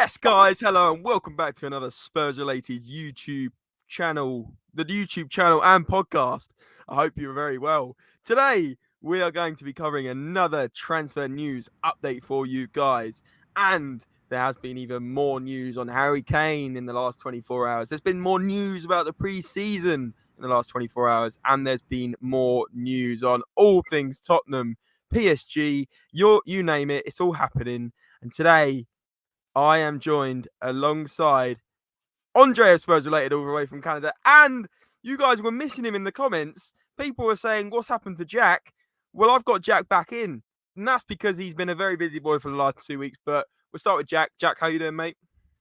Yes, guys, hello, and welcome back to another Spurs-related YouTube channel, the YouTube channel and podcast. I hope you're very well. Today, we are going to be covering another transfer news update for you guys. And there has been even more news on Harry Kane in the last 24 hours. There's been more news about the pre-season in the last 24 hours. And there's been more news on all things Tottenham, PSG, you name it. It's all happening. And today, I am joined alongside Andre of SpursRelated all the way from Canada. And you guys were missing him in the comments. People were saying, what's happened to Jack? Well, I've got Jack back in. And that's because he's been a very busy boy for the last 2 weeks. But we'll start with Jack. Jack, how you doing, mate?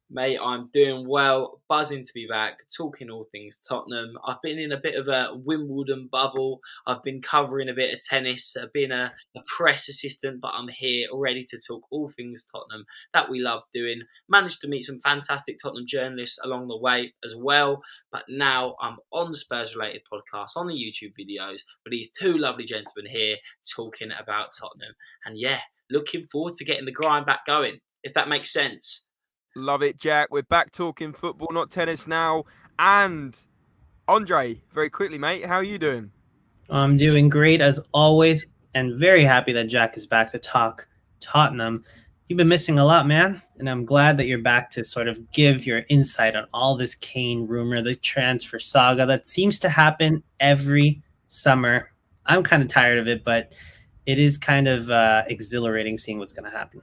Mate, I'm doing well, buzzing to be back, talking all things Tottenham. I've been in a bit of a Wimbledon bubble. I've been covering a bit of tennis, been a press assistant, but I'm here ready to talk all things Tottenham that we love doing. Managed to meet some fantastic Tottenham journalists along the way as well, but now I'm on Spurs-related podcasts, on the YouTube videos, with these two lovely gentlemen here talking about Tottenham. And yeah, looking forward to getting the grind back going, if that makes sense. Love it, Jack. We're back talking football, not tennis now. And Andre, very quickly, mate, how are you doing? I'm doing great as always, and very happy that Jack is back to talk Tottenham. You've been missing a lot, man, and I'm glad that you're back to sort of give your insight on all this Kane rumor, the transfer saga that seems to happen every summer. I'm kind of tired of it, but it is kind of exhilarating seeing what's going to happen.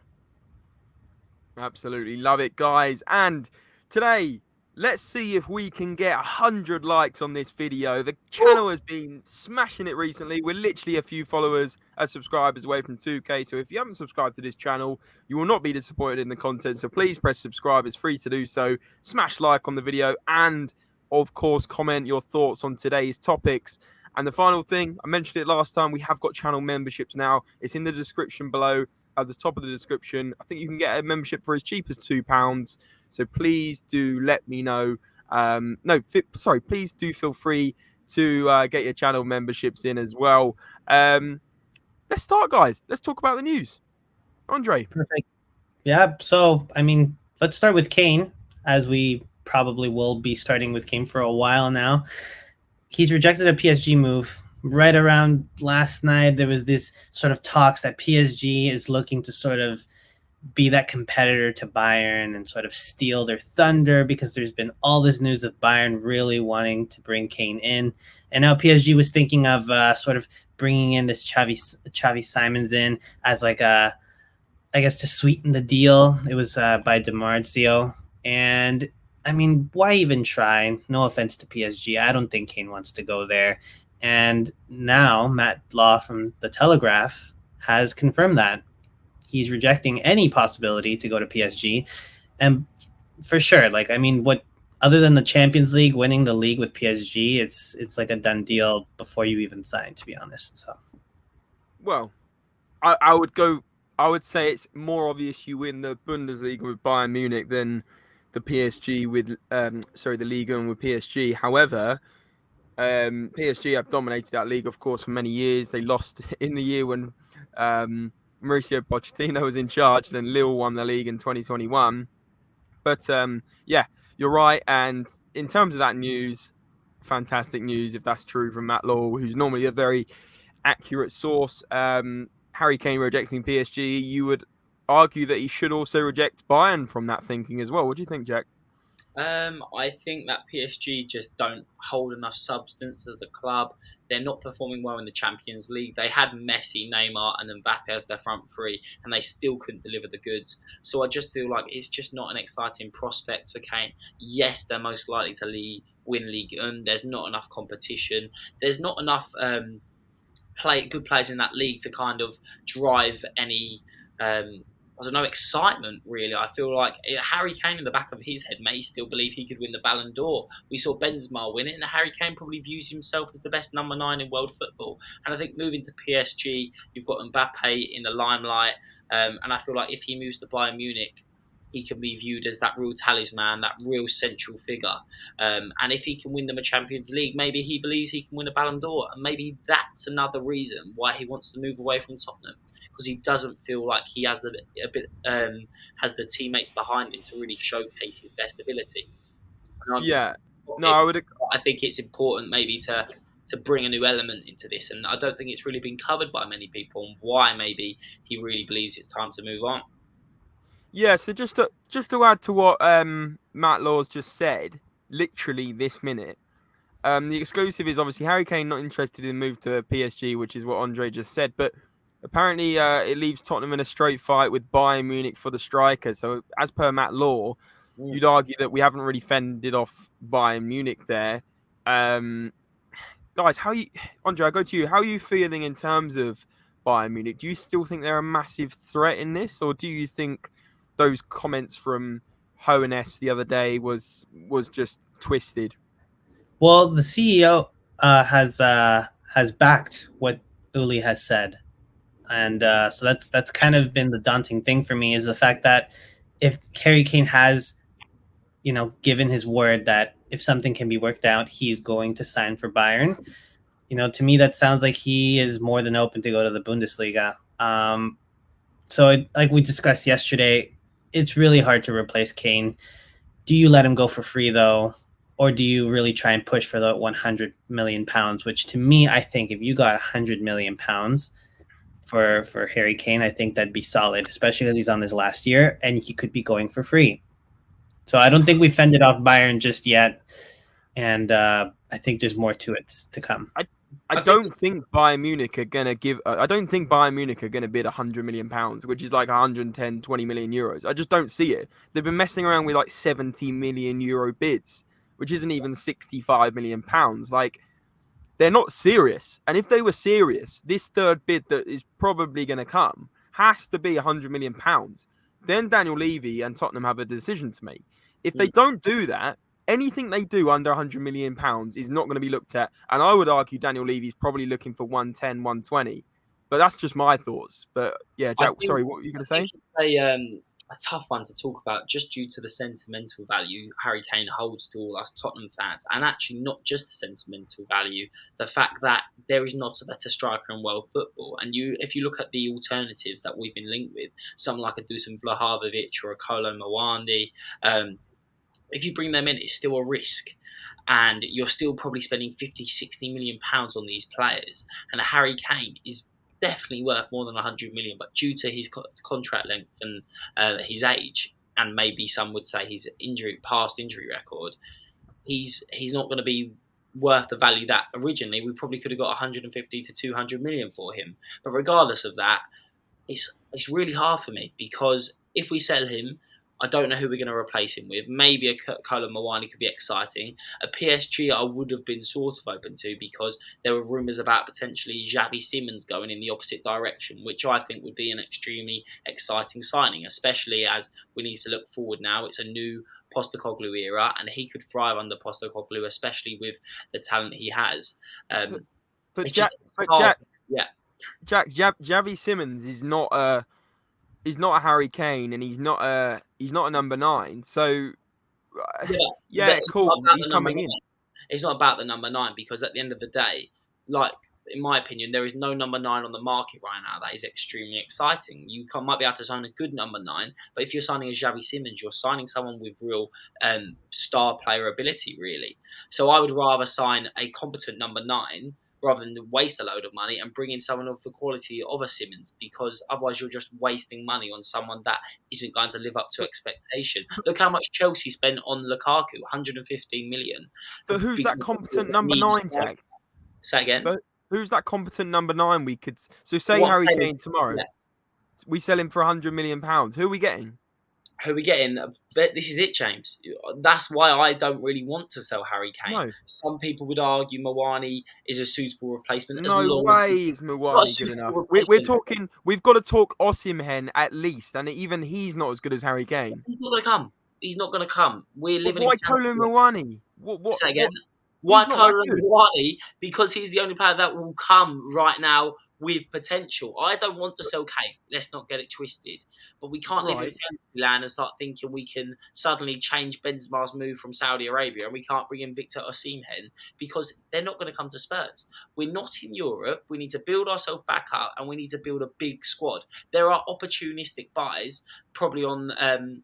Absolutely love it, guys. And today, let's see if we can get 100 likes on this video. The channel has been smashing it recently. We're literally a few followers as subscribers away from 2K. So if you haven't subscribed to this channel, you will not be disappointed in the content. So please press subscribe. It's free to do so. Smash like on the video and, of course, comment your thoughts on today's topics. And the final thing, I mentioned it last time, we have got channel memberships now. It's in the description below. At the top of the description, I think you can get a membership for as cheap as £2. So please do let me know. Please do feel free to get your channel memberships in as well. Let's start, guys. Let's talk about the news. Andre. Perfect. Yeah. So, let's start with Kane, as we probably will be starting with Kane for a while now. He's rejected a PSG move. Right around last night, there was this sort of talks that PSG is looking to sort of be that competitor to Bayern and sort of steal their thunder, because there's been all this news of Bayern really wanting to bring Kane in. And now PSG was thinking of sort of bringing in this Xavi Simons in as like to sweeten the deal. It was by DiMarzio. And why even try? No offense to PSG. I don't think Kane wants to go there. And now Matt Law from The Telegraph has confirmed that he's rejecting any possibility to go to PSG. And for sure, what other than the Champions League, winning the league with PSG, it's like a done deal before you even sign, to be honest. So, well, I would say it's more obvious you win the Bundesliga with Bayern Munich than the PSG with the Liga and with PSG. However, PSG have dominated that league, of course, for many years. They lost in the year when Mauricio Pochettino was in charge, then Lille won the league in 2021. But yeah, you're right. And in terms of that news, fantastic news if that's true from Matt Law, who's normally a very accurate source. Harry Kane rejecting PSG, you would argue that he should also reject Bayern from that thinking as well. What do you think, Jack? I think that PSG just don't hold enough substance as a club. They're not performing well in the Champions League. They had Messi, Neymar, and Mbappe as their front three, and they still couldn't deliver the goods. So I just feel like it's just not an exciting prospect for Kane. Yes, they're most likely to win League One. There's not enough competition. There's not enough good players in that league to kind of drive any excitement, really. I feel like Harry Kane, in the back of his head, may still believe he could win the Ballon d'Or. We saw Benzema win it, and Harry Kane probably views himself as the best number 9 in world football. And I think moving to PSG, you've got Mbappe in the limelight, and I feel like if he moves to Bayern Munich, he can be viewed as that real talisman, that real central figure. And if he can win them a Champions League, maybe he believes he can win a Ballon d'Or. And maybe that's another reason why he wants to move away from Tottenham. because he doesn't feel like he has has the teammates behind him to really showcase his best ability. Yeah. No, I would. I think it's important maybe to bring a new element into this, and I don't think it's really been covered by many people on why maybe he really believes it's time to move on. Yeah. So just to add to what Matt Laws just said, literally this minute. The exclusive is obviously Harry Kane not interested in move to PSG, which is what Andre just said. But apparently, it leaves Tottenham in a straight fight with Bayern Munich for the striker. So, as per Matt Law, you'd argue that we haven't really fended off Bayern Munich there. Guys, Andre? I go to you. How are you feeling in terms of Bayern Munich? Do you still think they're a massive threat in this, or do you think those comments from Hoeneß the other day was just twisted? Well, the CEO has backed what Uli has said, and so that's kind of been the daunting thing for me, is the fact that if Harry Kane has, given his word that if something can be worked out, he's going to sign for Bayern. To me, that sounds like he is more than open to go to the Bundesliga. So like we discussed yesterday, it's really hard to replace Kane. Do you let him go for free though? Or do you really try and push for the 100 million pounds, which to me, I think if you got 100 million pounds for Harry Kane, I think that'd be solid, especially because he's on his last year and he could be going for free. So I don't think we fended off Bayern just yet. And I think there's more to it to come. I don't think Bayern Munich are going to give. I don't think Bayern Munich are going to bid 100 million pounds, which is like 110, 20 million euros. I just don't see it. They've been messing around with like 70 million euro bids, which isn't even 65 million pounds. Like, they're not serious. And if they were serious, this third bid that is probably going to come has to be 100 million pounds. Then Daniel Levy and Tottenham have a decision to make. If they don't do that, anything they do under 100 million pounds is not going to be looked at. And I would argue Daniel Levy's probably looking for 110, 120. But that's just my thoughts. But yeah, Jack, sorry, what were you going to say? It's a tough one to talk about just due to the sentimental value Harry Kane holds to all us Tottenham fans. And actually not just the sentimental value, the fact that there is not a better striker in world football. And if you look at the alternatives that we've been linked with, someone like a Dusan Vlahovic or a Kolo Muani, if you bring them in, it's still a risk. And you're still probably spending 50, 60 million pounds on these players. And a Harry Kane is definitely worth more than 100 million, but due to his contract length and his age, and maybe some would say his past injury record, he's not going to be worth the value that originally we probably could have got 150 to 200 million for him. But regardless of that, it's really hard for me, because if we sell him, I don't know who we're going to replace him with. Maybe a Kolo Muani could be exciting. A PSG I would have been sort of open to, because there were rumours about potentially Xavi Simons going in the opposite direction, which I think would be an extremely exciting signing, especially as we need to look forward now. It's a new Postecoglou era, and he could thrive under Postecoglou, especially with the talent he has. Xavi Simons is not a Harry Kane, and he's not a number 9. So cool, he's coming in. It's not about the number 9, because at the end of the day, like, in my opinion, there is no number 9 on the market right now that is extremely exciting. You might be able to sign a good number 9, but if you're signing a Xavi Simons, you're signing someone with real star player ability, really. So I would rather sign a competent number 9 rather than waste a load of money and bring in someone of the quality of a Simons, because otherwise you're just wasting money on someone that isn't going to live up to expectation. Look how much Chelsea spent on Lukaku, 115 million. But who's that competent number 9, Jack? Say again? But who's that competent number 9 we could... So say Harry Kane tomorrow, we sell him for 100 million pounds. Who are we getting? Who are we getting? This is it, James. That's why I don't really want to sell Harry Kane. No. Some people would argue Muani is a suitable replacement. No way is Muani good enough. We're talking... We've got to talk Osimhen at least, and even he's not as good as Harry Kane. He's not going to come. He's not going to come. We're living why Kolo Muani? Say again? Why Kolo Muani? Because he's the only player that will come right now with potential. I don't want to sell Kane. Let's not get it twisted. But we can't live in Right. fantasy land and start thinking we can suddenly change Benzema's move from Saudi Arabia and we can't bring in Victor Osimhen because they're not going to come to Spurs. We're not in Europe. We need to build ourselves back up and we need to build a big squad. There are opportunistic buys probably on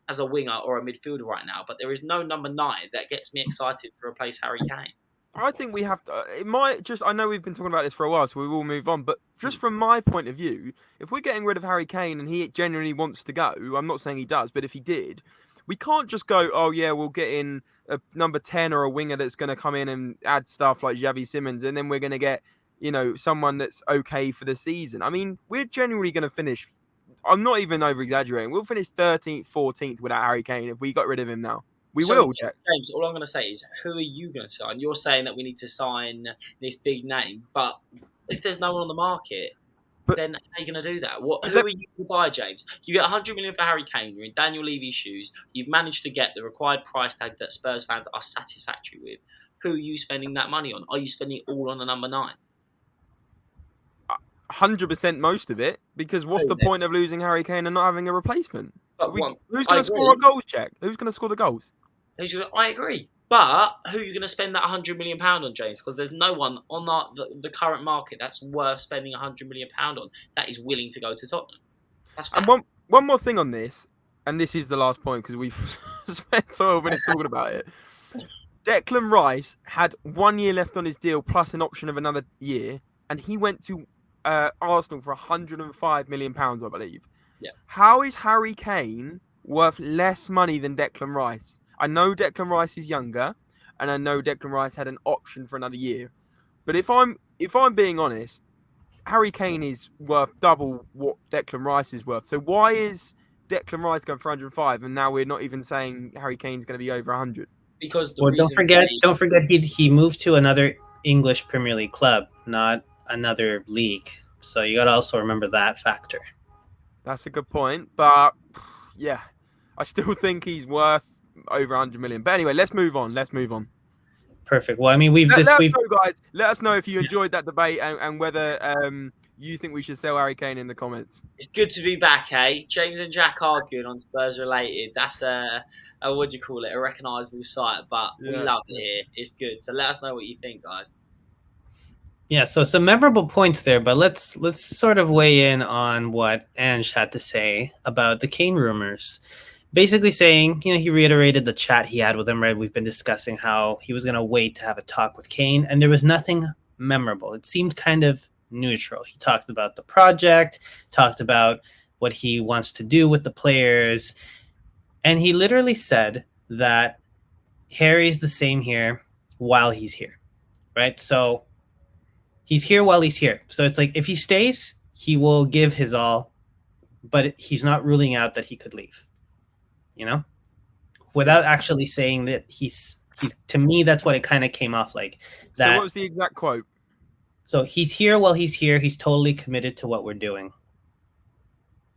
as a winger or a midfielder right now, but there is no number 9 that gets me excited to replace Harry Kane. I think we have to. It might just. I know we've been talking about this for a while, so we will move on. But just from my point of view, if we're getting rid of Harry Kane and he genuinely wants to go, I'm not saying he does, but if he did, we can't just go. Oh yeah, we'll get in a number 10 or a winger that's going to come in and add stuff like Xavi Simons, and then we're going to get someone that's okay for the season. I mean, we're genuinely going to finish. I'm not even over exaggerating. We'll finish 13th, 14th without Harry Kane if we got rid of him now. We will, Jack. James, all I'm going to say is, who are you going to sign? You're saying that we need to sign this big name, but if there's no one on the market, then how are you going to do that? Who are you going to buy, James? You get 100 million for Harry Kane. You're in Daniel Levy's shoes. You've managed to get the required price tag that Spurs fans are satisfactory with. Who are you spending that money on? Are you spending it all on a number 9? 100% most of it, because what's the point of losing Harry Kane and not having a replacement? Who's going to score our goals, Jack? Who's going to score the goals? I agree. But who are you going to spend that £100 million on, James? Because there's no one on the current market that's worth spending £100 million on that is willing to go to Tottenham. That's fair. And one more thing on this, and this is the last point because we've spent 12 minutes talking about it. Declan Rice had 1 year left on his deal plus an option of another year, and he went to Arsenal for £105 million, I believe. Yeah. How is Harry Kane worth less money than Declan Rice? I know Declan Rice is younger, and I know Declan Rice had an option for another year. But if I'm being honest, Harry Kane is worth double what Declan Rice is worth. So why is Declan Rice going for 105, and now we're not even saying Harry Kane's going to be over 100? Because don't forget he moved to another English Premier League club, not another league. So you got to also remember that factor. That's a good point, but yeah, I still think he's worth over 100 million. But anyway, let's move on. Perfect. Well, I mean, let us know, guys. Let us know if you enjoyed that debate and whether you think we should sell Harry Kane in the comments. It's good to be back, eh? James and Jack arguing on Spurs Related. That's a what do you call it? A recognisable sight, but we love it here. It's good. So let us know what you think, guys. Yeah, so some memorable points there, but let's sort of weigh in on what Ange had to say about the Kane rumors. Basically saying, he reiterated the chat he had with him, right? We've been discussing how he was going to wait to have a talk with Kane, and there was nothing memorable. It seemed kind of neutral. He talked about the project, talked about what he wants to do with the players, and he literally said that Harry's the same here while he's here, right? So he's here while he's here. So it's like if he stays, he will give his all, but he's not ruling out that he could leave. Without actually saying that he's to me, that's what it kind of came off like. So what was the exact quote? So he's here while he's here. He's totally committed to what we're doing.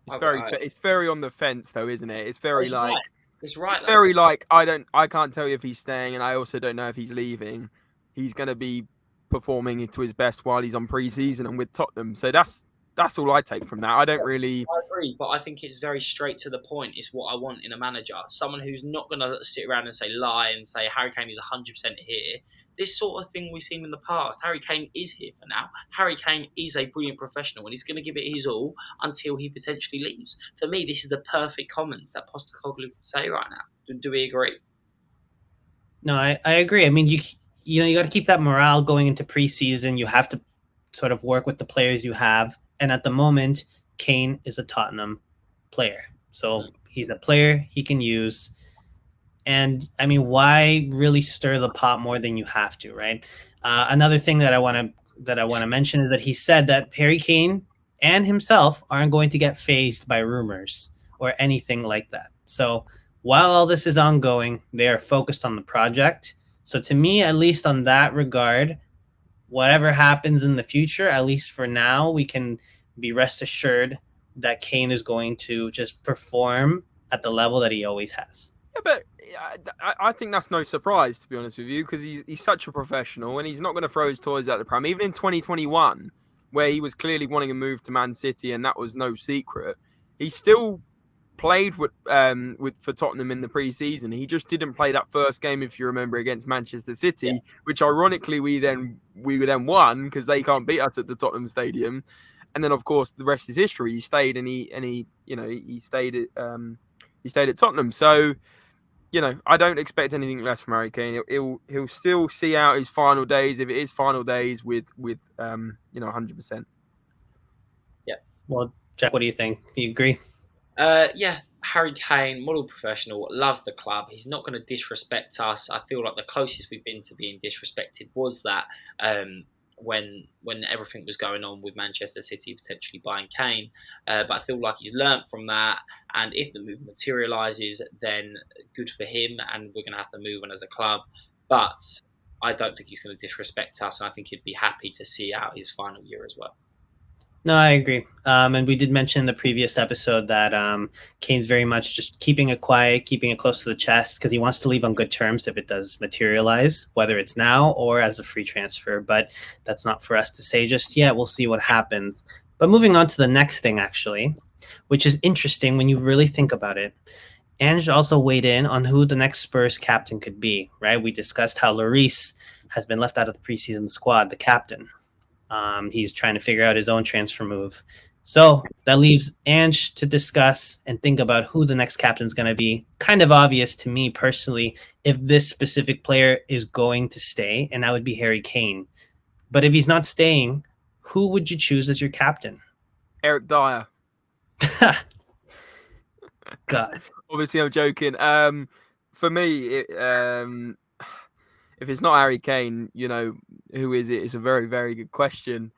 It's very on the fence though, isn't it? It's very It's right. It's very like I can't tell you if he's staying, and I also don't know if he's leaving. He's going to be performing to his best while he's on pre-season and with Tottenham. So that's all I take from that. I agree, but I think it's very straight to the point. It's what I want in a manager. Someone who's not going to sit around and lie and say Harry Kane is 100% here. This sort of thing we've seen in the past. Harry Kane is here for now. Harry Kane is a brilliant professional and he's going to give it his all until he potentially leaves. For me, this is the perfect comments that Postecoglou could say right now. Do we agree? No, I agree. I mean, you got to keep that morale going into preseason. You have to sort of work with the players you have. And at the moment, Kane is a Tottenham player. So he's a player he can use. And I mean, why really stir the pot more than you have to, right? Another thing that I want to mention is that he said that Harry Kane and himself aren't going to get fazed by rumors or anything like that. So while all this is ongoing, they are focused on the project. So to me, at least on that regard, whatever happens in the future, at least for now, we can be rest assured that Kane is going to just perform at the level that he always has. Yeah, but I think that's no surprise, to be honest with you, because he's such a professional and he's not going to throw his toys out the pram. Even in 2021, where he was clearly wanting a move to Man City, and that was no secret. He still played with for Tottenham in the pre-season. He just didn't play that first game, if you remember, against Manchester City, which ironically we then won because they can't beat us at the Tottenham Stadium. And then of course the rest is history. He stayed and he stayed at Tottenham. So I don't expect anything less from Harry Kane. He'll still see out his final days, if it is final days, with 100%. Yeah. Well, Jack, what do you think? You agree? Yeah, Harry Kane, model professional, loves the club. He's not going to disrespect us. I feel like the closest we've been to being disrespected was that when everything was going on with Manchester City potentially buying Kane. But I feel like he's learnt from that. And if the move materialises, then good for him. And we're going to have to move on as a club. But I don't think he's going to disrespect us. And I think he'd be happy to see out his final year as well. No, I agree. And we did mention in the previous episode that Kane's very much just keeping it quiet, keeping it close to the chest, because he wants to leave on good terms if it does materialize, whether it's now or as a free transfer. But that's not for us to say just yet. We'll see what happens. But moving on to the next thing, actually, which is interesting when you really think about it. Ange also weighed in on who the next Spurs captain could be, right? We discussed how Lloris has been left out of the preseason squad, the captain. He's trying to figure out his own transfer move. So that leaves Ange to discuss and think about who the next captain is going to be. Kind of obvious to me personally if this specific player is going to stay, and that would be Harry Kane. But if he's not staying, who would you choose as your captain? Eric Dyer. God. Obviously, I'm joking. For me, if it's not Harry Kane, who is it? It's a very, very good question.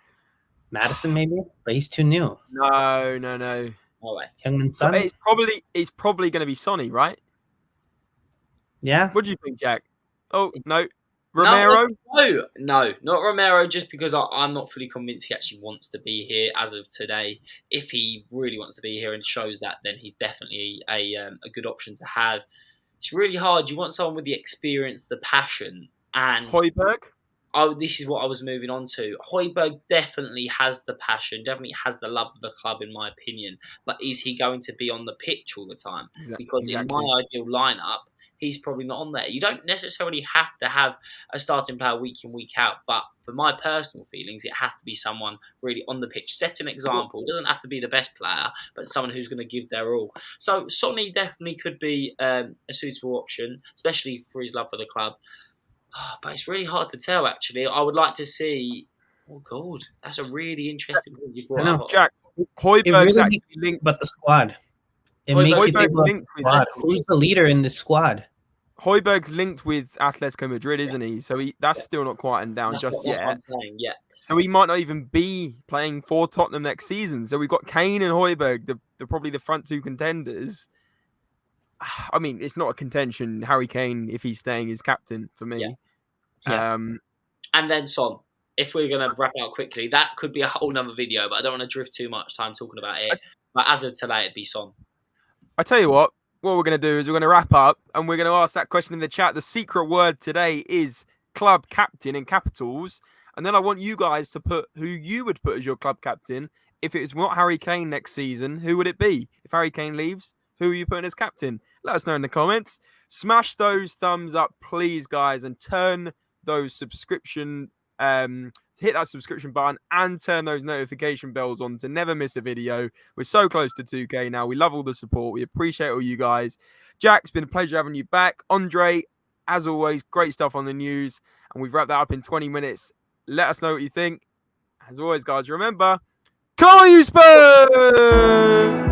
Maddison, maybe, but he's too new. No. No way. Youngman's So son. it's probably going to be Sonny, right? Yeah. What do you think, Jack? Oh no, Romero. No, not Romero. Just because I'm not fully convinced he actually wants to be here as of today. If he really wants to be here and shows that, then he's definitely a good option to have. It's really hard. You want someone with the experience, the passion, and Hojbjerg. this is what I was moving on to. Hojbjerg definitely has the passion, definitely has the love of the club, in my opinion. But is he going to be on the pitch all the time? Because in my ideal lineup, he's probably not on there. You don't necessarily have to have a starting player week in, week out. But for my personal feelings, it has to be someone really on the pitch. Set an example. It doesn't have to be the best player, but someone who's going to give their all. So Sonny definitely could be a suitable option, especially for his love for the club. But it's really hard to tell, actually. I would like to see... Oh, God. That's a really interesting point you brought up. Jack, Hojbjerg's actually linked... But the squad. It makes you think about the squad. Who's the leader in this squad? Hojbjerg's linked with Atletico Madrid, isn't he? So that's still not quieting down just yet. That's what I'm saying, yeah. So he might not even be playing for Tottenham next season. So we've got Kane and Hojbjerg, the probably the front two contenders. I mean, it's not a contention. Harry Kane, if he's staying, is captain for me. Yeah. And then Son. If we're going to wrap out quickly, that could be a whole nother video, but I don't want to drift too much time talking about it. But as of today, it'd be Son. I tell you what we're going to do is we're going to wrap up and we're going to ask that question in the chat. The secret word today is club captain in capitals. And then I want you guys to put who you would put as your club captain. If it's not Harry Kane next season, who would it be? If Harry Kane leaves, who are you putting as captain? Let us know in the comments. Smash those thumbs up, please, guys, and turn those hit that subscription button and turn those notification bells on to never miss a video. We're so close to 2K now. We love all the support. We appreciate all you guys. Jack, it's been a pleasure having you back. Andre, as always, great stuff on the news. And we've wrapped that up in 20 minutes. Let us know what you think. As always, guys, remember, COYS Spurs!